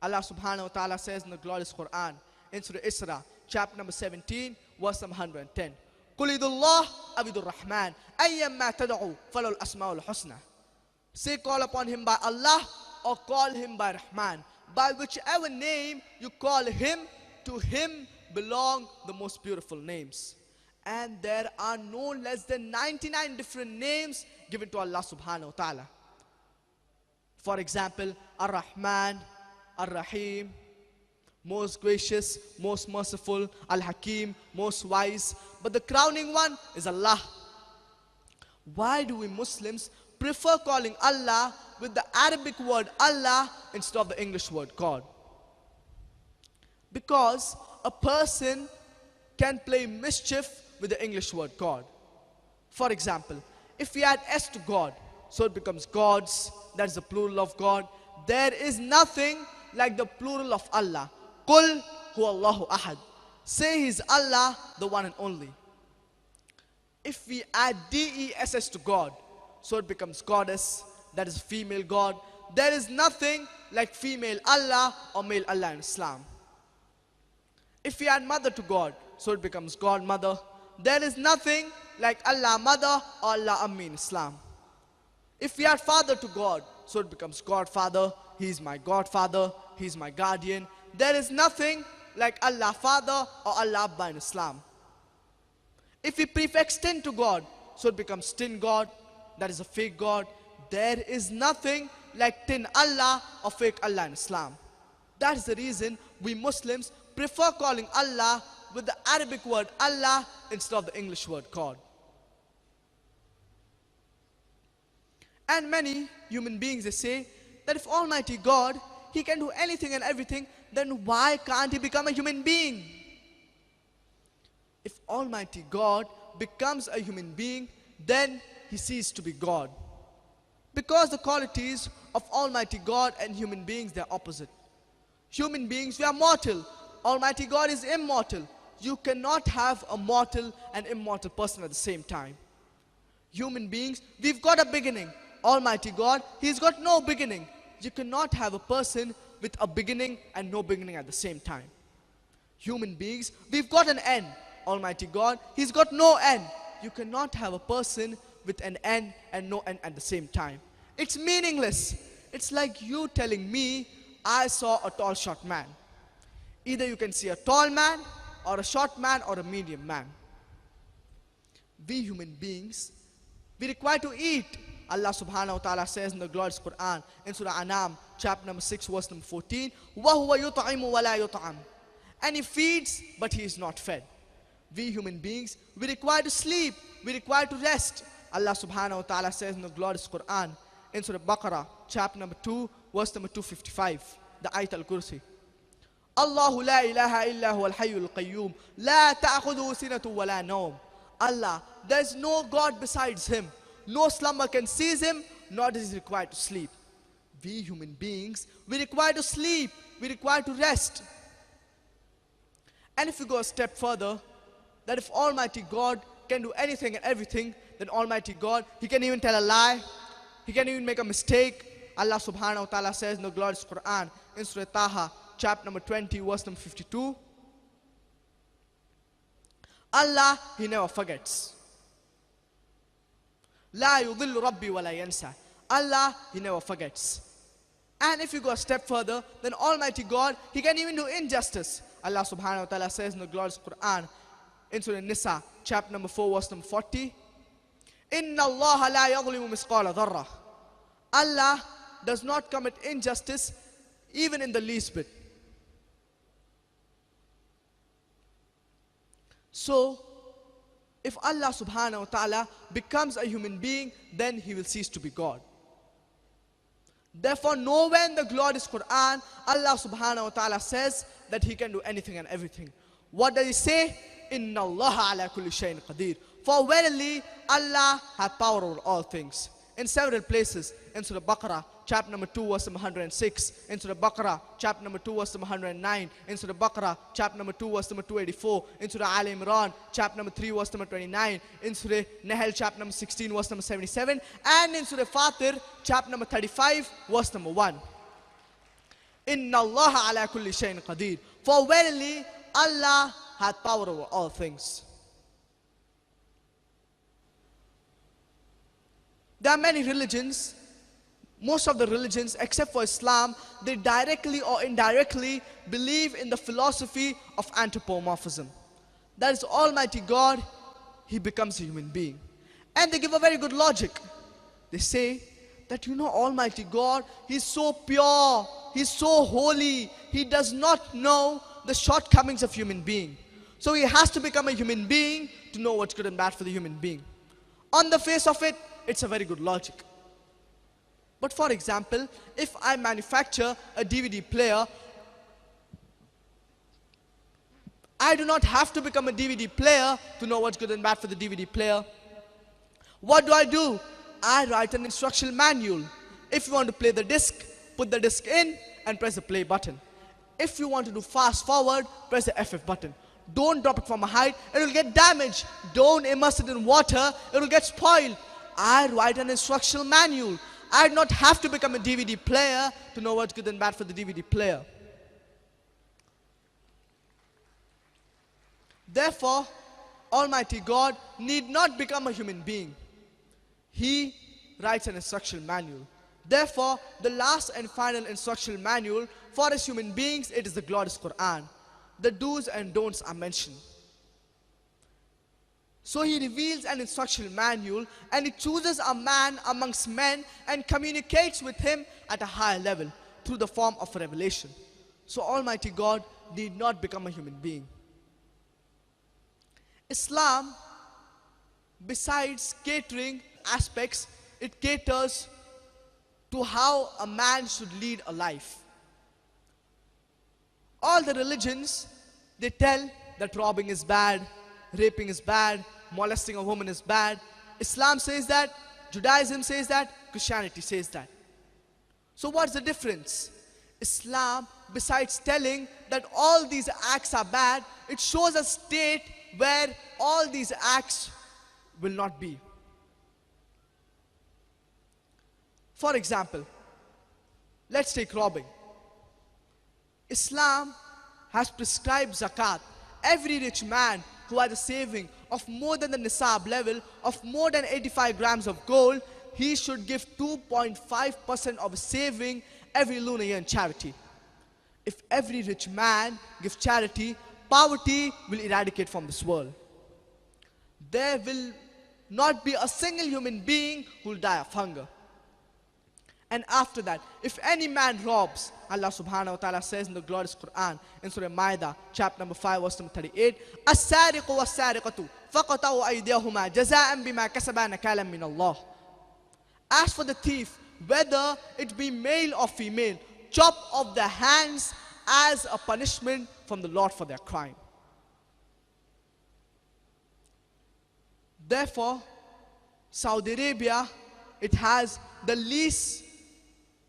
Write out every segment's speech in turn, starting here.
Allah subhanahu wa ta'ala says in the glorious Quran, in Surah Isra, chapter number 17, verse number 110. قُلِ ذُو اللَّهِ أَوِ ذُو الرَّحْمَنِ أَيَّمَّا تَدْعُوا فَلَهُ الْأَسْمَاءُ الْحُسْنَى. Say, call upon him by Allah or call him by Rahman. By whichever name you call him, to him belong the most beautiful names. And there are no less than 99 different names given to Allah subhanahu wa ta'ala. For example, Ar-Rahman, Ar-Rahim, most gracious, most merciful, Al-Hakim, most wise. But the crowning one is Allah. Why do we Muslims prefer calling Allah with the Arabic word Allah instead of the English word God? Because a person can play mischief with the English word God. For example, if we add S to God, so it becomes gods, that is the plural of God. There is nothing like the plural of Allah. Qul huwa Allahu ahad. Say He is Allah, the one and only. If we add DESS to God, so it becomes goddess, that is female God. There is nothing like female Allah or male Allah in Islam. If we add mother to God, so it becomes God mother. There is nothing like Allah mother or Allah ammi in Islam. If we add father to God, so it becomes Godfather. He is my Godfather. He is my guardian. There is nothing like Allah father or Allah abba in Islam. If we prefix tin to God, so it becomes tin God. That is a fake God. There is nothing like tin Allah or fake Allah in Islam. That is the reason we Muslims prefer calling Allah with the Arabic word Allah instead of the English word God. And many human beings, they say that if Almighty God, He can do anything and everything, then why can't He become a human being? If Almighty God becomes a human being, then He ceases to be God. Because the qualities of Almighty God and human beings, they are opposite. Human beings, we are mortal. Almighty God is immortal. You cannot have a mortal and immortal person at the same time. Human beings, we've got a beginning. Almighty God, He's got no beginning. You cannot have a person with a beginning and no beginning at the same time. Human beings, we've got an end. Almighty God, He's got no end. You cannot have a person with an end and no end at the same time. It's meaningless. It's like you telling me, I saw a tall short man. Either you can see a tall man or a short man or a medium man. We human beings, we require to eat. Allah subhanahu wa ta'ala says in the glorious Quran, in Surah Anam, chapter number 6, verse number 14, وَهُوَ يُطْعِمُ وَلَا يُطْعَمُ. And He feeds, but He is not fed. We human beings, we require to sleep, we require to rest. Allah subhanahu wa ta'ala says in the glorious Quran, in Surah Baqarah, chapter number 2, verse number 255, the Ayat al-Kursi. Allahu la ilaha illa huwa al-hayyul qayyum, la ta'khudhuhu sinatun wa la nawm. Allah, there is no God besides Him. No slumber can seize Him, nor is He required to sleep. We human beings, we require to sleep, we require to rest. And if we go a step further, that if Almighty God can do anything and everything, then Almighty God, He can even tell a lie, He can even make a mistake. Allah subhanahu wa ta'ala says in the glorious Quran, in Surah Taha, chapter number 20, verse number 52, Allah, He never forgets. La yudhillu rabbi wa la yansa. Allah, He never forgets. And if you go a step further, then Almighty God, He can even do injustice. Allah subhanahu wa ta'ala says in the glorious Quran, in Surah Nisa, chapter number 4, verse number 40, Inna Allah la yaghlimu misqala dharrah. Allah does not commit injustice even in the least bit. So, if Allah subhanahu wa ta'ala becomes a human being, then He will cease to be God. Therefore, nowhere in the glorious Quran, Allah subhanahu wa ta'ala says that He can do anything and everything. What does He say? Inna Allah ala kulli shayin qadir. For verily, Allah has power over all things. In several places, in Surah Baqarah, chapter number 2, verse number 106, in Surah Baqarah, chapter number 2, verse number 109, in Surah Baqarah, chapter number 2, verse number 284, in Surah Al Imran, chapter number 3, verse number 29, in Surah Nahl, chapter number 16, verse number 77, and in Surah Fatir, chapter number 35, verse number 1. Inna Allah ala kulli shayin qadir. For verily, Allah hath power over all things. There are many religions. Most of the religions, except for Islam, they directly or indirectly believe in the philosophy of anthropomorphism. That is Almighty God, He becomes a human being. And they give a very good logic. They say that Almighty God, He's so pure, He's so holy, He does not know the shortcomings of human being. So He has to become a human being to know what's good and bad for the human being. On the face of it, it's a very good logic. But for example, if I manufacture a DVD player, I do not have to become a DVD player to know what's good and bad for the DVD player. What do? I write an instructional manual. If you want to play the disc, put the disc in and press the play button. If you want to do fast forward, press the FF button. Don't drop it from a height, it will get damaged. Don't immerse it in water, it will get spoiled. I write an instructional manual. I do not have to become a DVD player to know what's good and bad for the DVD player. Therefore, Almighty God need not become a human being. He writes an instructional manual. Therefore, the last and final instructional manual for us human beings, it is the glorious Quran. The do's and don'ts are mentioned. So He reveals an instructional manual and He chooses a man amongst men and communicates with him at a higher level through the form of a revelation. So Almighty God need not become a human being. Islam, besides catering aspects, it caters to how a man should lead a life. All the religions, they tell that robbing is bad, raping is bad, molesting a woman is bad. Islam says that, Judaism says that, Christianity says that. So what's the difference? Islam, besides telling that all these acts are bad, it shows a state where all these acts will not be. For example, let's take robbing. Islam has prescribed zakat. Every rich man who has a saving of more than the nisab level of more than 85 grams of gold, he should give 2.5% of his saving every lunar year in charity. If every rich man gives charity, poverty will eradicate from this world. There will not be a single human being who will die of hunger. And after that, if any man robs, Allah subhanahu wa ta'ala says in the glorious Quran, in Surah Ma'idah, chapter number 5, verse number 38, السارق والسارقة فقطعوا أيديهما جزاء بما كسبا نكالا من الله. As for the thief, whether it be male or female, chop off their hands as a punishment from the Lord for their crime. Therefore, Saudi Arabia, it has the least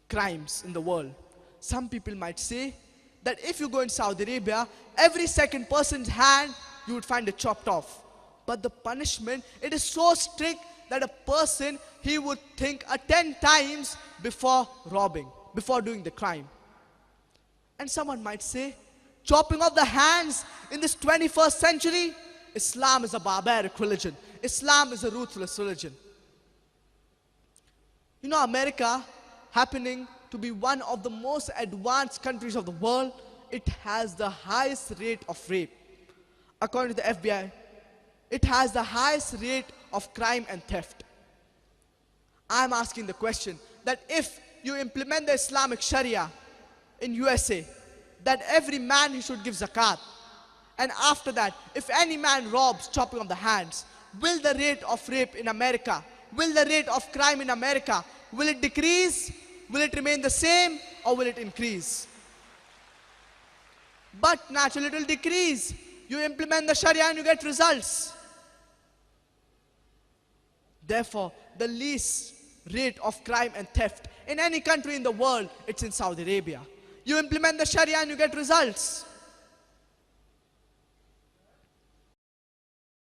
crimes in the world. Some people might say that if you go in Saudi Arabia, every second person's hand you would find it chopped off. But the punishment, it is so strict that a person, he would think 10 times before robbing, before doing the crime. And someone might say, chopping off the hands in this 21st century, Islam is a barbaric religion. Islam is a ruthless religion. You know, America, happening to be one of the most advanced countries of the world, it has the highest rate of rape. According to the FBI, it has the highest rate of crime and theft. I'm asking the question that if you implement the Islamic Sharia in USA, that every man he should give zakat, and after that, if any man robs, chopping off the hands, will the rate of rape in America, will the rate of crime in America, will it decrease? Will it remain the same or will it increase? But naturally it will decrease. You implement the Sharia and you get results. Therefore, the least rate of crime and theft in any country in the world, it's in Saudi Arabia. You implement the Sharia and you get results.